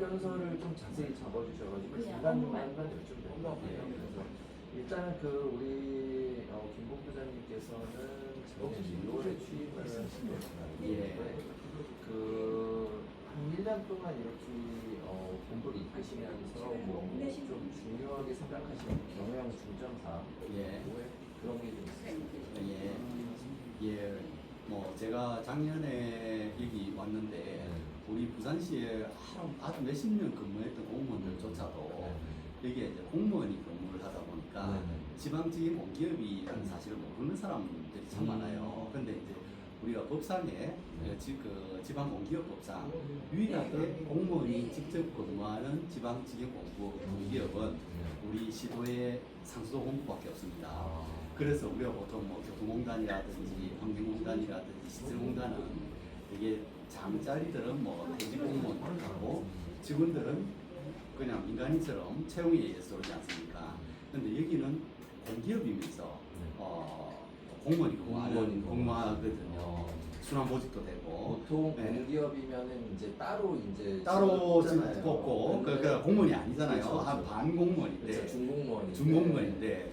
답변서를 좀 자세히 잡아주셔가지고 중간중간 여쭤보겠습니다. 그래서 일단은 그 우리 김복 부장님께서는 작년 2월에 취임을 하신 거잖아요. 그한 1년 동안 이렇게 본부를 이끄시면서 좀 중요하게 생각하시는 경영 중점사 그런 게 좀 있으세요? 뭐 제가 작년에 여기 왔는데 우리 부산시에 아주 몇십 년 근무했던 공무원들조차도 여기에 이제 공무원이 근무를 하다 보니까 지방직이 공기업이라는 사실을 모르는 사람들이 참 많아요. 근데 이제 우리가 법상에 그 지방공기업법상 유일하게 공무원이 직접 근무하는 지방직의 공기업은 우리 시도의 상수도 본부밖에 없습니다. 그래서 우리가 보통 뭐 교통공단이라든지 환경공단이라든지 시설공단은 이게 잠자리들은 뭐 퇴직공무원하고 직원들은 그냥 민간인처럼 채용에 의해서 오지 않습니까? 근데 여기는 공기업이면서 공무원이 근무하거든요. 순환보직도 되고 보통 공기업이면은 이제 따로 뽑고 그러니까 공무원이 아니잖아요. 그렇죠. 한 반공무원인데 중공무원인데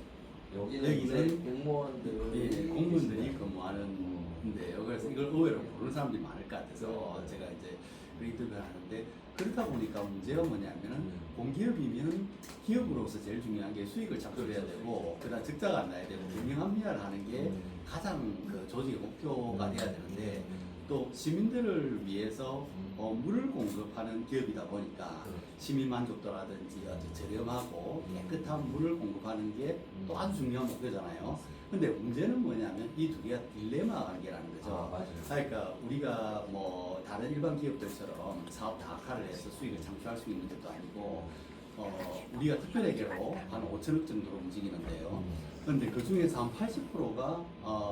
여기는 공무원들이 근무하는데요. 그래서 이걸 의외로 모르는 사람들이 많을 것 같아서 제가 이제 인터뷰를 하는데 그렇다 보니까 문제가 뭐냐면은 공기업이면 기업으로서 제일 중요한 게 수익을 창출해야 되고 그다음 적자가 안 나야 되고 경영 합리화를 하는 게 가장 그 조직의 목표가 돼야 되는데 또 시민들을 위해서 물을 공급하는 기업이다 보니까 시민 만족도라든지 아주 저렴하고 깨끗한 물을 공급하는 게 또 아주 중요한 목표잖아요. 근데 문제는 뭐냐면 이 두 개가 딜레마 관계라는 거죠. 그러니까 우리가 뭐 다른 일반 기업들처럼 사업 다각화를 해서 수익을 창출할 수 있는 것도 아니고 우리가 특별회계로 한 5천억 정도로 움직이는데요. 근데 그 중에서 한 80%가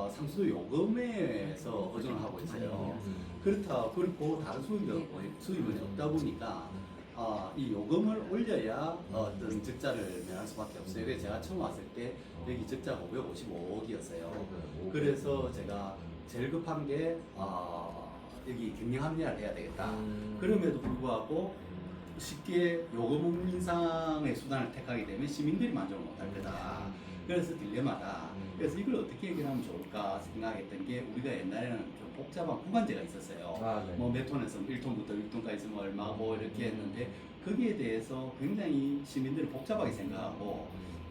상수도 요금에서 의존을 하고 있어요. 그리고 다른 수입은 없다 보니까 이 요금을 올려야 어떤 적자를 면할 수밖에 없어요. 그래서 제가 처음 왔을 때 여기 적자가 555억이었어요. 그래서 제가 제일 급한 게 여기 경영 합리화를 해야 되겠다. 그럼에도 불구하고 쉽게 요금 인상의 수단을 택하게 되면 시민들이 만족을 못할 거다. 그래서 딜레마다. 그래서 이걸 어떻게 해결하면 좋을까 생각했던 게 우리가 옛날에는 좀 복잡한 구간제가 있었어요. 뭐 몇 톤에서 1톤부터 6톤까지 뭐 얼마고 이렇게 했는데 거기에 대해서 굉장히 시민들이 복잡하게 생각하고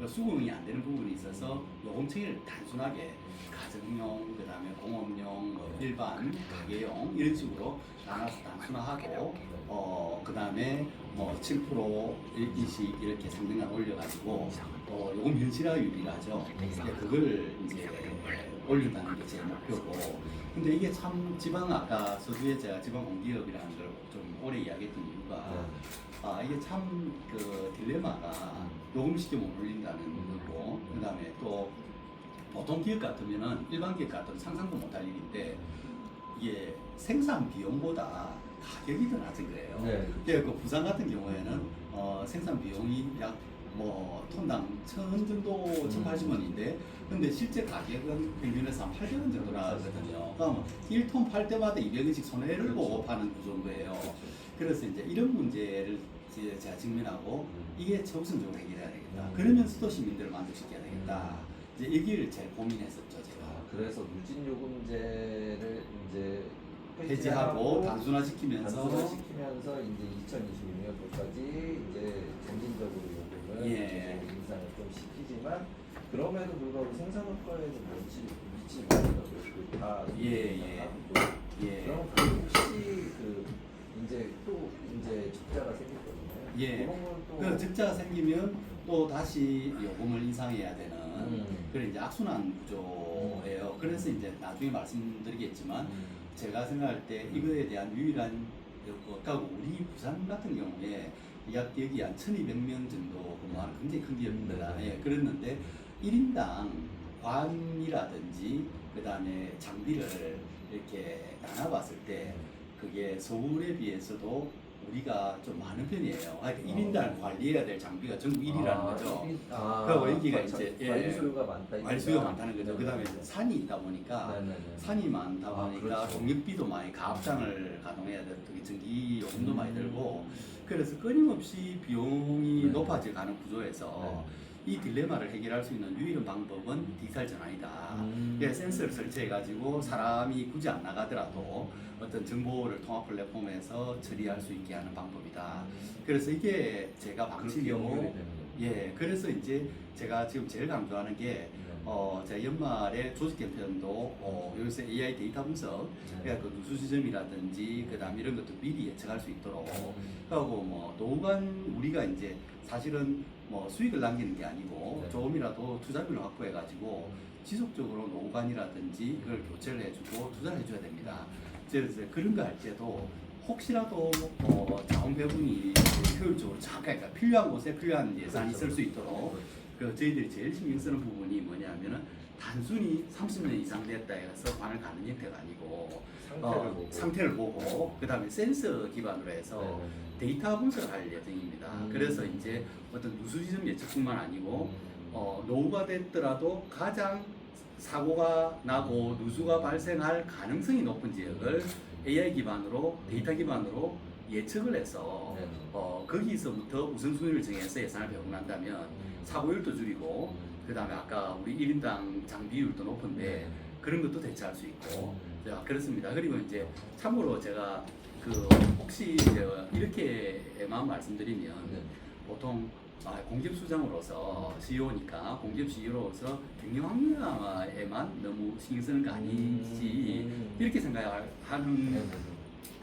수긍이 안 되는 부분이 있어서 요금 체계를 단순하게 가정용, 그 다음에 공업용, 뭐 일반 가게용 이런 식으로 나눠서 단순화하고 그 다음에 뭐 7% 일기씩 이렇게 상등간 올려가지고 요금 현실화율이라 하죠. 그걸 이제 올린다는 게 제 목표고. 근데 이게 참 아까 서두에 제가 지방 공기업이라는 걸 좀 오래 이야기했던 이유가 이게 참 그 딜레마가 요금 쉽게 못 올린다는 거고, 그 다음에 또 보통 기업 같으면은 일반 기업 같으면 상상도 못할 일인데 이게 생산 비용보다 가격이 더 낮은 거예요. 그 부산 같은 경우에는 생산 비용이 약 뭐 톤당 1,000원 정도 1,080원인데 근데 실제 가격은 평균에서 한 800원 정도 나가거든요. 그러면 1톤 팔 때마다 200원씩 손해를 보고 파는 그 정도예요. 그래서 이제 이런 문제를 제가 직면하고 이게 최우선적으로 해결해야 되겠다. 그러면 수도 시민들을 만족시켜야 되겠다. 이제 이 길을 제일 고민했었죠, 제가. 그래서 누진 요금제를 이제 해제하고 단순화시키면서 이제 2026년도까지 이제 점진적으로 요금을 인상을 좀 시키지만 그럼에도 불구하고 생산 효과에는 미치지 못한다고 다 그럼 혹시 이제 또 이제 적자가 생겼거든요. 그 적자가 생기면 또 다시 요금을 인상해야 되는 그런 이제 악순환 구조예요. 그래서 이제 나중에 말씀드리겠지만 제가 생각할 때 이거에 대한 유일한 그러니까 우리 부산 같은 경우에 약 여기 한 1,200명 정도 근무하는 굉장히 큰 기업입니다. 그랬는데 1인당 관이라든지 그 다음에 장비를 이렇게 나눠봤을 때 그게 서울에 비해서도 우리가 좀 많은 편이에요. 그러니까 1인당 관리해야 될 장비가 전국 1위라는 거죠. 아, 그리고 여기가 그렇죠. 이제 예, 관리 수요가 많다. 관리 수요가 많다는 거죠. 그다음에 이제 산이 있다 보니까 네네네. 산이 많다 아, 보니까 그렇죠. 동력비도 많이 가압장을 가동해야 되고 전기 요금도 많이 들고 그래서 끊임없이 비용이 네. 높아질 가는 구조에서 이 딜레마를 해결할 수 있는 유일한 방법은 디지털 전환이다. 그래서 센서를 설치해가지고 사람이 굳이 안 나가더라도 어떤 정보를 통합 플랫폼에서 처리할 수 있게 하는 방법이다. 그래서 이게 제가 그렇게 연결이 방식이고, 되는 예, 그래서 이제 제가 지금 제일 강조하는 게 제가 연말에 조직 캠페인도 여기서 AI 데이터 분석, 그러니까 그 누수 지점이라든지 그다음 이런 것도 미리 예측할 수 있도록 하고 뭐 노후관 우리가 이제 사실은 뭐 수익을 남기는 게 아니고 네. 조금이라도 투자비를 확보해가지고 지속적으로 노후관이라든지 그걸 교체를 해주고 투자를 해줘야 됩니다. 그래서 그런 거 할 때도 혹시라도 자원 배분이 효율적으로 잠깐 그러니까 필요한 곳에 필요한 예산이 있을 수 있도록 그 저희들이 제일 신경 쓰는 부분이 뭐냐면은 단순히 30년 이상 됐다 해서 관을 가는 형태가 아니고 상태를 보고 그다음에 센서 기반으로 해서 데이터 분석을 할 예정입니다. 그래서 이제 어떤 누수 지점 예측뿐만 아니고 노후가 됐더라도 가장 사고가 나고 누수가 발생할 가능성이 높은 지역을 AI 기반으로 데이터 기반으로 예측을 해서 거기서부터 우선순위를 정해서 예산을 배분한다면 사고율도 줄이고 그 다음에 아까 우리 1인당 장비율도 높은데 그런 것도 대체할 수 있고 자, 그렇습니다. 그리고 이제 참고로 제가 그 혹시 제가 이렇게만 말씀드리면 보통 공기업수장으로서 CEO니까 공기업 CEO로서 경영 확률화에만 너무 신경 쓰는 거 아니지 이렇게 생각하는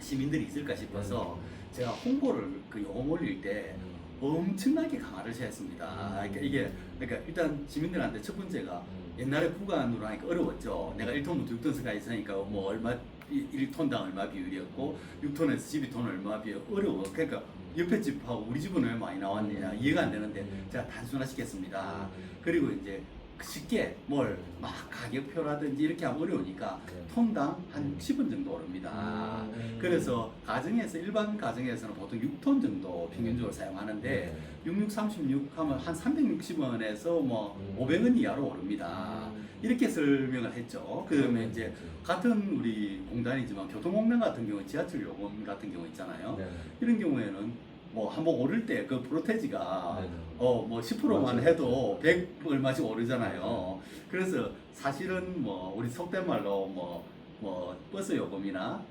시민들이 있을까 싶어서 제가 홍보를 그 용어 올릴 때 엄청나게 강화를 했습니다. 그러니까 이게 그러니까 일단 시민들한테 첫 번째가 옛날에 구간으로 하니까 어려웠죠. 내가 1톤부터 6톤까지 있으니까 뭐 얼마 1톤당 얼마 비율이었고 6톤에서 12톤 얼마 비율 어려워. 그러니까 옆에 집하고 우리 집은 왜 많이 나왔느냐 이해가 안 되는데 제가 단순화시켰습니다. 그리고 이제 쉽게 뭘 막 가격표라든지 이렇게 하면 어려우니까 톤당 한 60원 정도 오릅니다. 그래서 가정에서 일반 가정에서는 보통 6톤 정도 평균적으로 사용하는데 6636 하면 한 360원에서 뭐 500원 이하로 오릅니다. 이렇게 설명을 했죠. 그다음에 이제 같은 우리 공단이지만 교통공단 같은 경우 지하철 요금 같은 경우 있잖아요. 이런 경우에는 뭐 한번 오를 때 그 프로테지가 뭐 10%만 해도 100 얼마씩 오르잖아요. 그래서 사실은 뭐 우리 속된 말로 뭐 버스 요금이나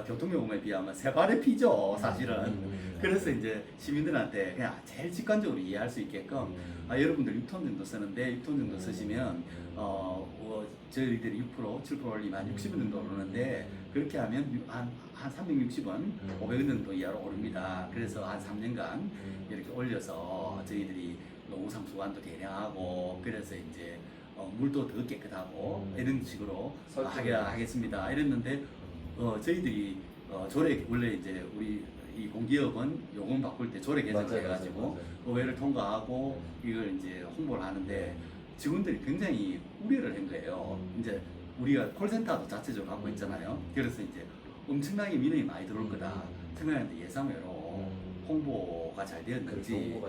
교통요금에 비하면 세 발의 피죠, 사실은. 그래서 이제 시민들한테 그냥 제일 직관적으로 이해할 수 있게끔 여러분들 6톤 정도 쓰는데 6톤 정도 쓰시면 저희들이 6%, 7% 올리면 한 60원 정도 오르는데 그렇게 하면 한 360원, 500원 정도 이하로 오릅니다. 그래서 한 3년간 이렇게 올려서 저희들이 노후상 수관도 개량하고 그래서 이제 물도 더 깨끗하고 이런 식으로 하겠습니다. 이랬는데 저희들이 조례 원래 이제 우리 이 공기업은 요금 바꿀 때 조례 개정을 해가지고 의회를 통과하고 이걸 이제 홍보를 하는데 직원들이 굉장히 우려를 한 거예요. 이제 우리가 콜센터도 자체적으로 갖고 있잖아요. 그래서 이제 엄청나게 민원이 많이 들어올 거다 생각했는데 예상외로 홍보가 잘 되었는지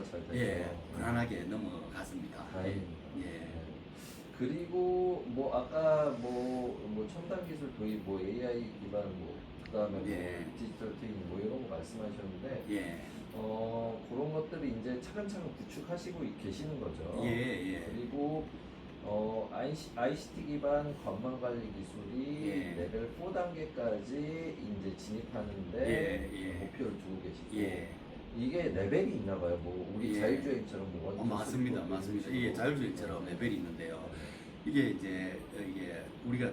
무난하게 넘어갔습니다. 예. 그리고 뭐 아까 뭐 첨단 기술 도입, 뭐 AI 기반, 뭐 그다음에 뭐 디지털 트윈 뭐 이런 거 말씀하셨는데 그런 것들이 이제 차근차근 구축하시고 계시는 거죠. 그리고 ICT 기반 건강 관리 기술이 레벨 4단계까지 이제 진입하는데 목표를 두고 계시고. 이게 레벨이 있나 봐요. 뭐 우리 자율주행처럼 뭐 맞습니다. 이게 자율주행처럼 레벨이 있는데요. 이게 이제 우리가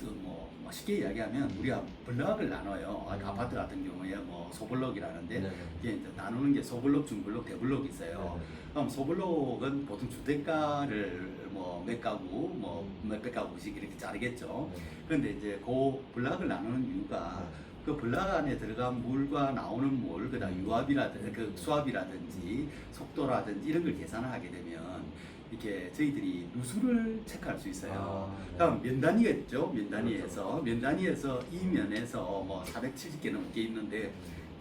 뭐 쉽게 이야기하면 우리가 블럭을 나눠요. 아파트 같은 경우에 뭐 소블럭이라는데 이게 이제 나누는 게 소블럭, 중블럭, 대블럭이 있어요. 그럼 소블럭은 보통 주택가를 뭐 몇 가구, 뭐 몇백 가구씩 이렇게 자르겠죠. 그런데 이제 그 블럭을 나누는 이유가 그 블럭 안에 들어간 물과 나오는 물, 그다음 유압이라든지 그 수압이라든지 속도라든지 이런 걸 계산을 하게 되면 이렇게 저희들이 누수를 체크할 수 있어요. 그럼 면 단위겠죠. 면 단위에서 이 면에서 뭐 470개 넘게 있는데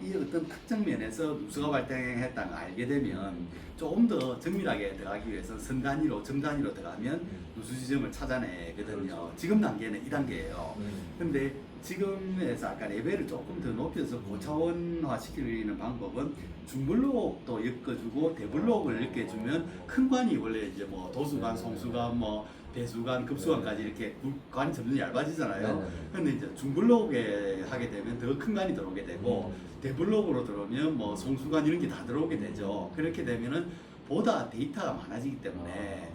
이 어떤 특정 면에서 누수가 발생했다는 걸 알게 되면 조금 더 정밀하게 들어가기 위해서 선 단위로, 점 단위로 들어가면 누수 지점을 찾아내거든요. 그렇죠. 지금 단계는 2단계예요. 근데 지금에서 아까 레벨을 조금 더 높여서 고차원화 시키는 방법은 중블록도 엮어주고 대블록을 엮어주면 큰 관이 원래 이제 뭐 도수관, 송수관, 뭐 배수관, 급수관까지 이렇게 관이 점점 얇아지잖아요. 근데 이제 중블록에 하게 되면 더 큰 관이 들어오게 되고 대블록으로 들어오면 뭐 송수관 이런 게 다 들어오게 되죠. 그렇게 되면은 보다 데이터가 많아지기 때문에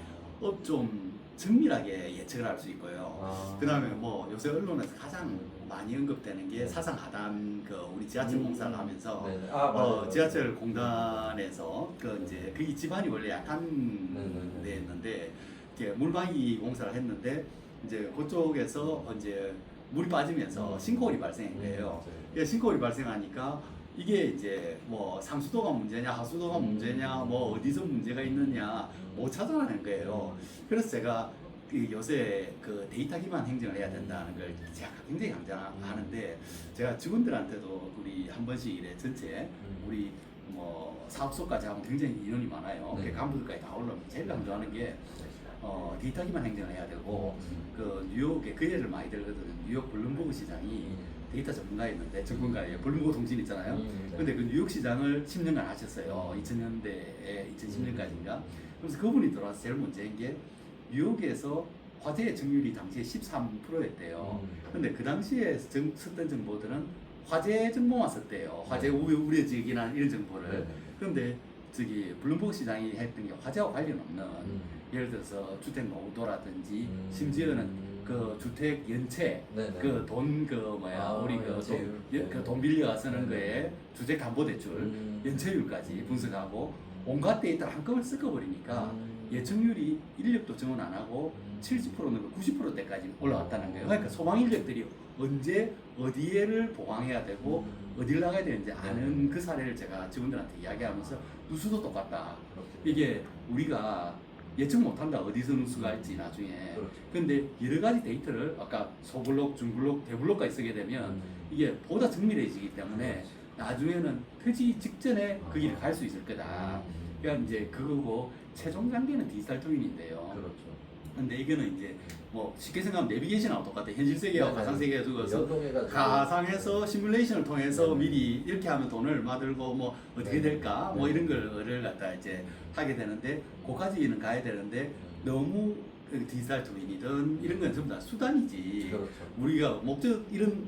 좀 정밀하게 예측을 할 수 있고요. 그 다음에 뭐 요새 언론에서 가장 많이 언급되는 게 사상 하단 그 우리 지하철 공사를 하면서 지하철 공단에서 그 이제 그 집안이 원래 약한 데였는데 물방이 공사를 했는데 이제 그쪽에서 이제 물이 빠지면서 싱크홀이 발생한 거예요. 싱크홀이 발생하니까 이게 이제 뭐 상수도가 문제냐 하수도가 문제냐 뭐 어디서 문제가 있느냐 못 찾아내는 거예요. 그래서 제가 그 요새 그 데이터 기반 행정을 해야 된다는 걸 제가 굉장히 강조하는데 제가 직원들한테도 우리 한 번씩 이래 전체 우리 뭐 사업소까지 하면 굉장히 인원이 많아요. 그 간부들까지 다 올라오면 제일 강조하는 게 데이터 기반 행정을 해야 되고 그 뉴욕에 그 예를 많이 들거든요. 뉴욕 블룸버그 시장이 데이터 전문가였는데 전문가예요. 블룸버그 통신 있잖아요. 근데 그 뉴욕 시장을 10년간 하셨어요. 2000년대에 2010년까지인가. 그래서 그분이 들어와서 제일 문제인 게 뉴욕에서 화재 증률이 당시에 13%였대요. 근데 그 당시에 썼던 정보들은 화재 정보만 썼대요. 화재 우려지역이나 이런 정보를. 그런데 저기 블룸버그 시장이 했던 게 화재와 관련 없는 예를 들어서 주택 노후도라든지 심지어는 그 주택 연체 그 돈 그 뭐야 우리 그 돈 빌려 쓰는 거에 주택 담보 대출 연체율까지 분석하고 온갖 데이터를 한꺼번에 섞어버리니까 예측률이 인력도 증원 안 하고 70%는 90%대까지 올라왔다는 거예요. 그러니까 소방 인력들이 언제 어디에를 보강해야 되고 어디를 나가야 되는지 아는 그 사례를 제가 직원들한테 이야기하면서 누수도 똑같다. 이게 우리가 예측 못한다. 어디서 누수가 있지 나중에. 근데 여러 가지 데이터를 아까 소블록, 중블록, 대블록까지 쓰게 되면 이게 보다 정밀해지기 때문에 나중에는 터지기 직전에 그 길을 갈 수 있을 거다. 그러니까 이제 그거고 최종 단계는 디지털 트윈인데요. 그렇죠. 근데 이거는 이제 뭐 쉽게 생각하면 내비게이션하고 똑같아. 현실 세계와 가상 세계가 두고서 가상에서 시뮬레이션을 통해서 미리 이렇게 하면 돈을 얼마 들고 뭐 어떻게 될까 뭐 이런 거를 갖다 이제 하게 되는데 그까지는 가야 되는데 너무 디지털 트윈이든 이런 건 전부 다 수단이지. 그렇죠. 우리가 목적 이런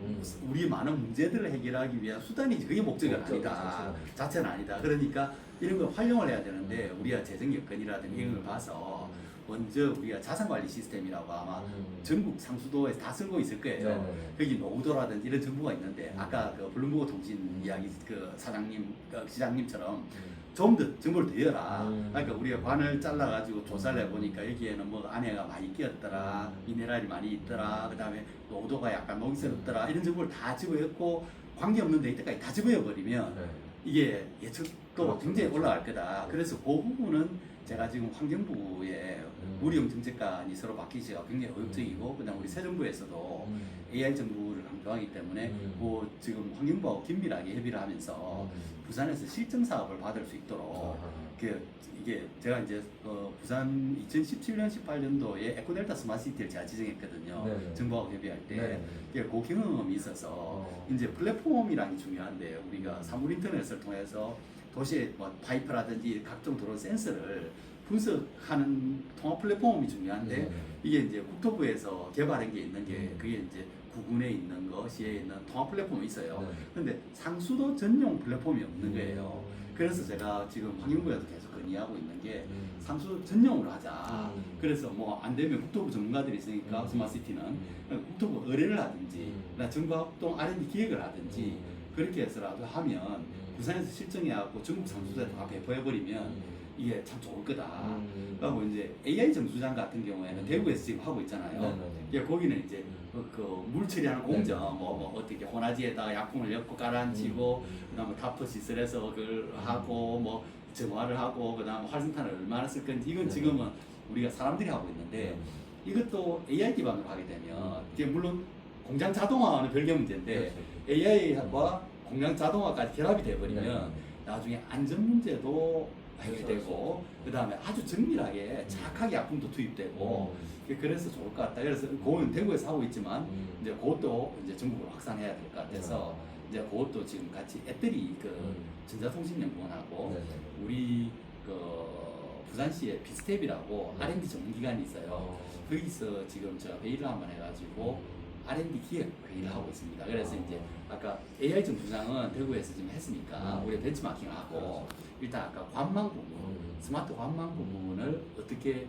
우리 많은 문제들을 해결하기 위한 수단이지 그게 목적은 아니다. 자체는 아니다. 그러니까 이런 걸 활용을 해야 되는데 우리가 재정 여건이라든지 이런 걸 봐서 먼저 우리가 자산관리 시스템이라고 아마 전국 상수도에서 다 쓰고 있을 거예요. 거기 노후도라든지 이런 정보가 있는데 아까 그 블룸버그 통신 이야기 그 사장님, 그 시장님처럼 좀 더 정보를 더 열라. 그러니까 우리가 관을 잘라가지고 조사를 해보니까 여기에는 뭐 안에가 많이 끼었더라, 미네랄이 많이 있더라, 그 다음에 노후도가 약간 녹이스럽더라 이런 정보를 다 집어넣고 관계없는 데이터까지 다 집어넣어버리면 이게 예측도 굉장히 올라갈 거다. 그래서 그 부분은 제가 지금 환경부에 우리형 정책관이 서로 바뀌기가 굉장히 어렵적이고 그다음 우리 새 정부에서도 AI 정부를 강조하기 때문에 그 지금 환경부하고 긴밀하게 협의를 하면서 부산에서 실증 사업을 받을 수 있도록 이게 제가 이제 부산 2017년 18년도에 에코델타 스마트시티를 제가 지정했거든요. 정부하고 협의할 때 그 경험이 있어서 이제 플랫폼이라는 게 중요한데 우리가 사물 인터넷을 통해서 도시의 뭐 파이프라든지 각종 도로 센서를 분석하는 통합 플랫폼이 중요한데 이게 이제 국토부에서 개발한 게 있는 게 그게 이제 구군에 있는 거, 시에 있는 통합 플랫폼이 있어요. 근데 상수도 전용 플랫폼이 없는 거예요. 그래서 제가 지금 환경부에도 계속 건의하고 있는 게 상수도 전용으로 하자. 그래서 뭐 안 되면 국토부 전문가들이 있으니까 스마트시티는 국토부 의뢰를 하든지 정부 합동 R&D 기획을 하든지 그렇게 해서라도 하면 부산에서 실정해갖고 전국 상수도에 다 배포해버리면 이게 참 좋을 거다. 그리고 이제 AI 정수장 같은 경우에는 대구에서 지금 하고 있잖아요. 거기는 이제 그 물 처리하는 공정, 뭐 어떻게 호나지에다가 약품을 엮고 가라앉히고, 그다음에 타프 시설에서 그걸 하고, 뭐 정화를 하고, 그다음 활성탄을 얼마나 쓸 건지 이건 지금은 우리가 사람들이 하고 있는데 이것도 AI 기반으로 하게 되면 이게 물론 공장 자동화는 별개 문제인데 AI와 공장 자동화까지 결합이 돼버리면 나중에 안전 문제도 해결되고 그 다음에 아주 정밀하게 정확하게 약품도 투입되고 그래서 좋을 것 같다. 그래서 그건 대구에서 하고 있지만 이제 그것도 이제 전국으로 확산해야 될 것 같아서 이제 그것도 지금 같이 애들이 그 전자통신연구원하고 우리 그 부산시에 비스텝이라고 R&D 전문기관이 있어요. 거기서 지금 제가 회의를 한번 해가지고 R&D 기획 회의를 하고 있습니다. 그래서 이제 아까 AI 전투장은 대구에서 지금 했으니까 우리 벤치마킹을 하고 일단 아까 관망 부분, 스마트 관망 부분을 어떻게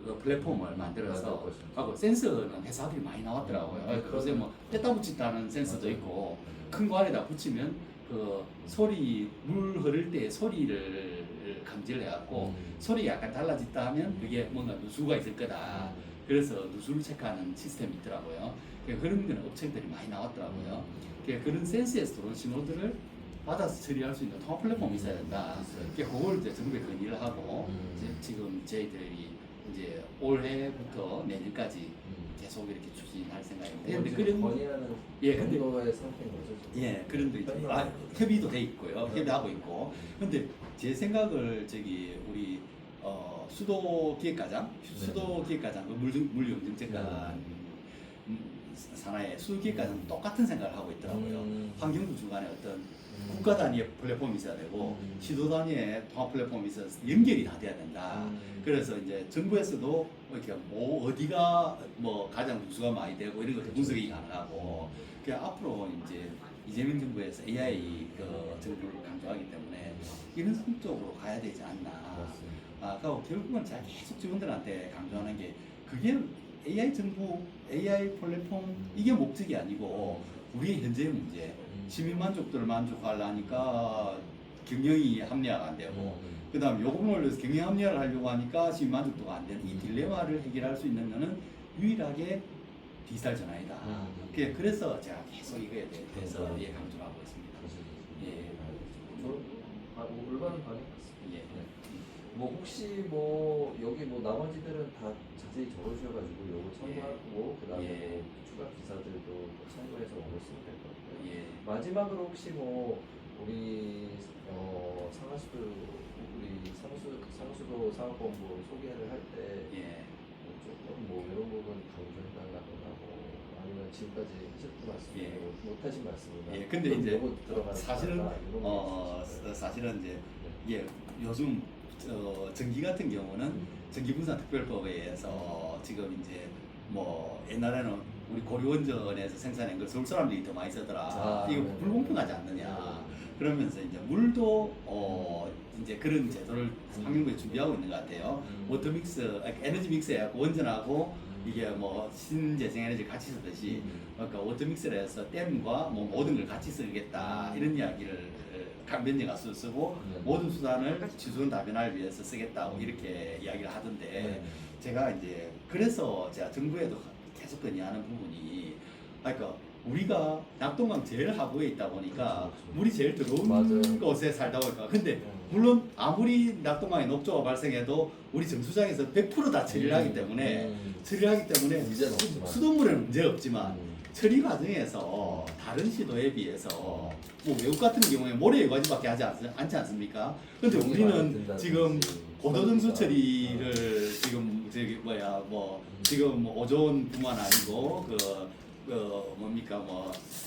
그 플랫폼을 만들어서 하고 센서는 회사들이 많이 나왔더라고요. 요새 뭐 뺐다 붙인다는 센서도 있고 큰 거 안에다 붙이면 그 소리 물 흐를 때 소리를 감지를 해갖고 소리 약간 달라졌다 하면 그게 뭔가 누수가 있을 거다. 그래서 누수를 체크하는 시스템이 있더라고요. 그런 거는 업체들이 많이 나왔더라고요. 그런 센스에서 들어온 신호들을 받아서 처리할 수 있는 통합 플랫폼이 있어야 된다. 그걸 이제 정부에 건의를 하고 지금 저희들이 이제 올해부터 내년까지 계속 이렇게 추진할 생각입니다. 근데 그런 건의하는 근데 거의 상태인 거죠. 그런 데 이제 협의도 돼 있고요. 협의하고 있고. 근데 제 생각을 우리 수도기획과장, 수도기획과장, 물리정책관 산하의 수도기획과장 똑같은 생각을 하고 있더라고요. 환경부 중간에 어떤 국가 단위의 플랫폼이 있어야 되고 시도 단위의 통합 플랫폼이 있어서 연결이 다 돼야 된다. 그래서 이제 정부에서도 이렇게 뭐 어디가 뭐 가장 누수가 많이 되고 이런 것도 분석이 가능하고 그 앞으로 이제 이재명 정부에서 AI 그 정부를 강조하기 때문에 이런 쪽으로 가야 되지 않나. 그리고 결국은 제가 계속 직원들한테 강조하는 게 그게 AI 정부, AI 플랫폼 이게 목적이 아니고 우리의 현재의 문제. 시민 만족도를 만족하려니까 경영이 합리화가 안 되고 그 다음 요금을 올려서 경영 합리화를 하려고 하니까 시민 만족도가 안 되는 이 딜레마를 해결할 수 있는 것은 유일하게 디지털 전환이다. 그래서 제가 계속 이거에 대해서 강조하고 있습니다. 올바른 방향 같습니다. 뭐 혹시 뭐 여기 뭐 나머지들은 다 자세히 적어주셔가지고 요거 참고하고 그다음에 추가 기사들도 참고해서 오시면 될 것 같고요. 마지막으로 혹시 뭐 우리 상하수도 우리 상수도 사업본부 소개를 할 때 조금 뭐 이런 부분 강조해달라거나 뭐 아니면 지금까지 하셨던 말씀 못하신 말씀이나 근데 이제 사실은 사실은 이제 요즘 전기 같은 경우는 전기분산특별법에 의해서 지금 이제 뭐 옛날에는 우리 고려원전에서 생산한 걸 서울 사람들이 더 많이 쓰더라. 이거 불공평하지 않느냐. 그러면서 이제 물도 이제 그런 제도를 환경부에 준비하고 있는 것 같아요. 워터 믹스, 에너지 믹스 해갖고 원전하고 이게 뭐 신재생 에너지 같이 쓰듯이 그러니까 워터 믹스를 해서 댐과 뭐 모든 걸 같이 쓰겠다 이런 이야기를 강변제 가수 쓰고 모든 수단을 지수원 다변화를 위해서 쓰겠다고 이렇게 이야기를 하던데 제가 이제 그래서 제가 정부에도 계속 건의하는 부분이 그러니까 우리가 낙동강 제일 하부에 있다 보니까 물이 제일 들어온 곳에 살다 보니까 근데 물론 아무리 낙동강에 녹조가 발생해도 우리 정수장에서 100% 다 처리를 하기 때문에 수돗물에는 문제가 없지만 처리 과정에서 다른 시도에 비해서 뭐 외국 같은 경우에 모래 여과지밖에 하지 않지 않습니까? 근데 우리는 지금 고도정수 처리를 지금 지금 뭐 오존뿐만 아니고 뭡니까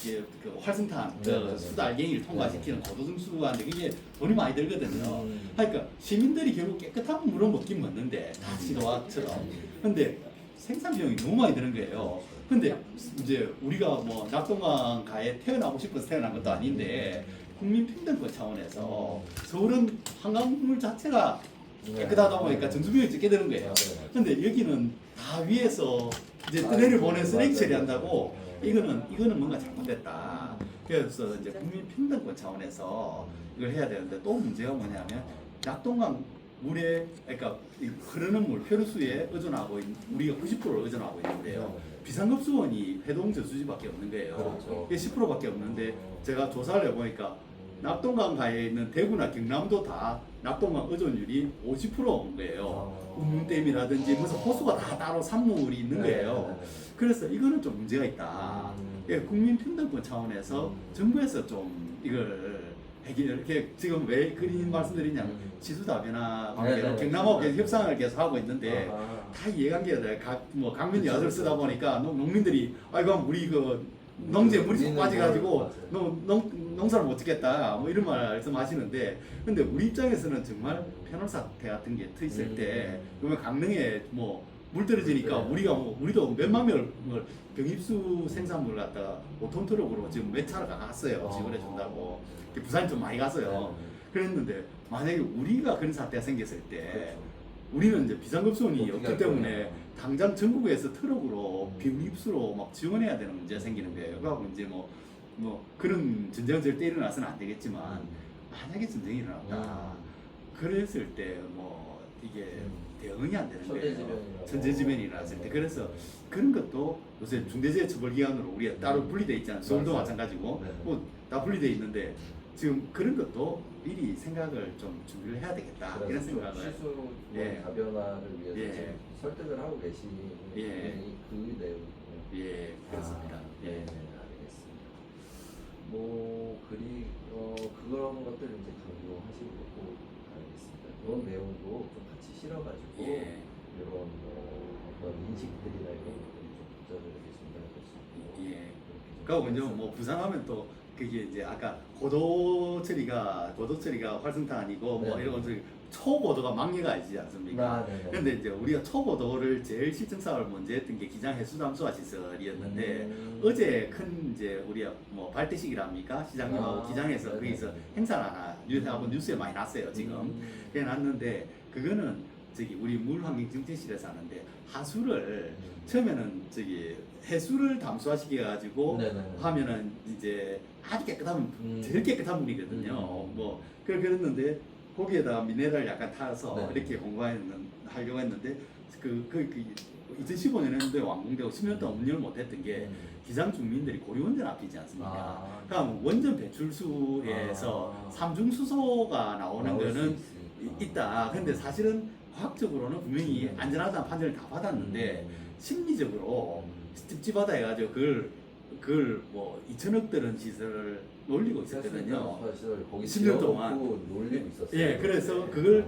그 활성탄 수도 알갱이를 통과시키는 고도정수하는데 그게 돈이 많이 들거든요. 그러니까 시민들이 결국 깨끗한 물을 먹긴 먹는데 다 시도와처럼 근데 생산 비용이 너무 많이 드는 거예요. 근데 이제 우리가 뭐 낙동강 가에 태어나고 싶어서 태어난 것도 아닌데 국민 평등권 차원에서 서울은 한강물 자체가 깨끗하다 보니까 정수비용이 적게 드는 거예요. 근데 여기는 다 위에서 이제 뜨내를 보내 쓰레기 처리한다고 이거는 뭔가 잘못됐다. 그래서 이제 국민 평등권 차원에서 이걸 해야 되는데 또 문제가 뭐냐면 낙동강 물에 그러니까 흐르는 물 표류수에 의존하고 우리가 90%를 의존하고 있는 거예요. 비상급수원이 회동 저수지밖에 없는 거예요. 10%밖에 없는데 제가 조사를 해보니까 낙동강 가에 있는 대구나 경남도 다 낙동강 의존율이 50%인 거예요. 운문댐이라든지 무슨 호수가 다 따로 산물이 있는 거예요. 그래서 이거는 좀 문제가 있다. 예, 국민평등권 차원에서 정부에서 좀 이걸 이렇게 지금 왜 그런 말씀드리냐면 지수다변화 관계로 경남하고 계속 협상을 계속 하고 있는데 다 이해관계가 뭐 강민 여을 쓰다 보니까 농민들이 아이고 우리 그 농지에 물이 쏙 빠져가지고 농사를 못 짓겠다 뭐 이런 말씀하시는데 근데 우리 입장에서는 정말 페놀 사태 같은 게 터졌을 때 그러면 강릉에 뭐 물 떨어지니까 우리도 몇만 명을 병입수 생산물을 갖다가 5톤 트럭으로 지금 몇 차를 갔어요. 지원해 준다고. 부산이 좀 많이 갔어요. 그랬는데 만약에 우리가 그런 사태가 생겼을 때 우리는 이제 비상급수원이 없기 때문에 당장 전국에서 트럭으로 병입수로 막 지원해야 되는 문제가 생기는 거예요. 그래서 이제 뭐 그런 전쟁은 절대 일어나서는 안 되겠지만 만약에 전쟁이 일어났다. 그랬을 때 뭐 이게 대응이 안 되는 거예요. 천재지변이 일어났을 때. 그래서 그런 것도 요새 중대재해처벌기관으로 우리가 따로 분리돼 있잖아요. 서울도 마찬가지고 뭐 다 분리돼 있는데 지금 그런 것도 미리 생각을 좀 준비를 해야 되겠다 이런 생각을 시수 다변화를 위해서 지금 설득을 하고 계시는 그 내용. 그렇습니다. 알겠습니다. 뭐 그런 것들을 이제 강조하시고 알겠습니다. 그런 내용도 좀 같이 실어가지고 이런 어떤 인식들이나 이런 것들이 좀 부자를 이렇게 전달할 수 있고. 그리고 이제 뭐 부산하면 또 그게 이제 아까 고도처리가 활성탄이고 뭐 이런 것들 초고도가 망해가 있지 않습니까? 그런데 이제 우리가 초고도를 제일 실증 사업을 먼저 했던 게 기장 해수담수화 시설이었는데 어제 큰 이제 우리가 뭐 발대식이랍니까? 시장님하고 기장에서 거기서 행사를 하나 뉴스에 많이 났어요 지금. 그게 났는데 그거는 저기 우리 물환경정책실에서 하는데 하수를 처음에는 저기 해수를 담수화시켜 가지고 하면은 이제 아주 깨끗한 제일 깨끗한 물이거든요. 뭐 그랬는데 거기에다가 미네랄 약간 타서 이렇게 하려고 했는데 2015년에 했는데 완공되고 10년 동안 운영을 못했던 게 기장 주민들이 고리원전 앞이지 않습니까? 그럼 원전 배출수에서 삼중수소가 나오는 거는 있다. 근데 사실은 과학적으로는 분명히 안전하다는 판정을 다 받았는데 심리적으로 찝찝하다 해가지고 그걸 뭐 2천억 드는 시설을 놀리고 있었거든요. 10년 동안 놀리고 있었어요. 그래서 그걸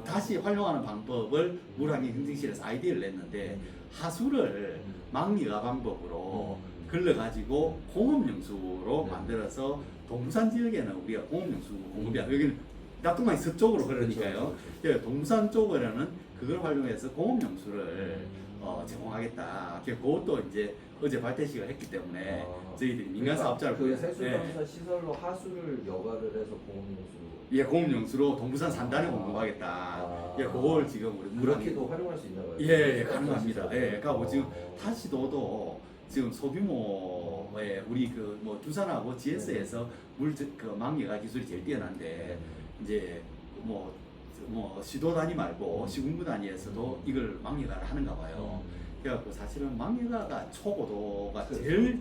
다시 활용하는 방법을 물환경행정실에서 아이디어를 냈는데 하수를 막리가 방법으로 걸러가지고 공업용수로 만들어서 동부산 지역에는 우리가 공업용수 공급이야. 여기는 낙동강이 서쪽으로 그러니까요. 동부산 쪽으로는 그걸 활용해서 공업용수를 제공하겠다. 그것도 이제 어제 발대식을 했기 때문에 저희들이 민간 사업자를 그 세수담수화 시설로 하수를 여과를 해서 공업용수. 공업용수로 동부산 산단에 공급하겠다. 그걸 지금 우리 그렇게도 활용할 수 있나 봐요. 가능합니다. 그러니까 지금 다시도도 지금 소규모의 우리 뭐 두산하고 GS에서 그 망예가 기술이 제일 뛰어난데 이제 뭐 시도 단위 말고 시군구 단위에서도 이걸 망예가를 하는가 봐요. 그래갖고 사실은 망예가가 초고도가 제일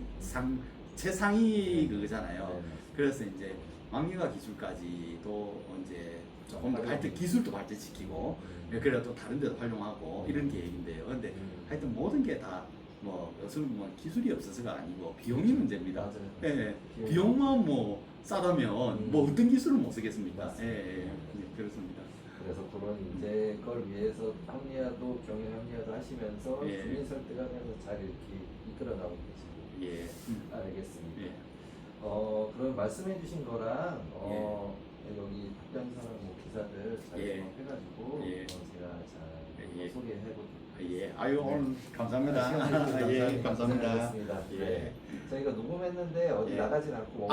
최상위 그거잖아요. 그래서 이제 망예가 기술까지도 이제 조금 더 기술도 발전시키고 그래도 또 다른 데도 활용하고 이런 계획인데요. 근데 하여튼 모든 게 다 뭐 기술이 없어서가 아니고 비용이 문제입니다. 비용만 뭐 싸다면 뭐 어떤 기술을 못 쓰겠습니까? 그렇습니다. 그래서 그런 이제 걸 위해서 합리화도 경영 합리화도 하시면서 주민 설득하면서 잘 이렇게 이끌어 나오고 계시고 알겠습니다. 그럼 말씀해주신 거랑 여기 답변사항 뭐 기사들 잘 해가지고 제가 잘 소개해보도록. 오늘 감사합니다. 감사합니다. 저희가 녹음했는데 어디 나가진 않고.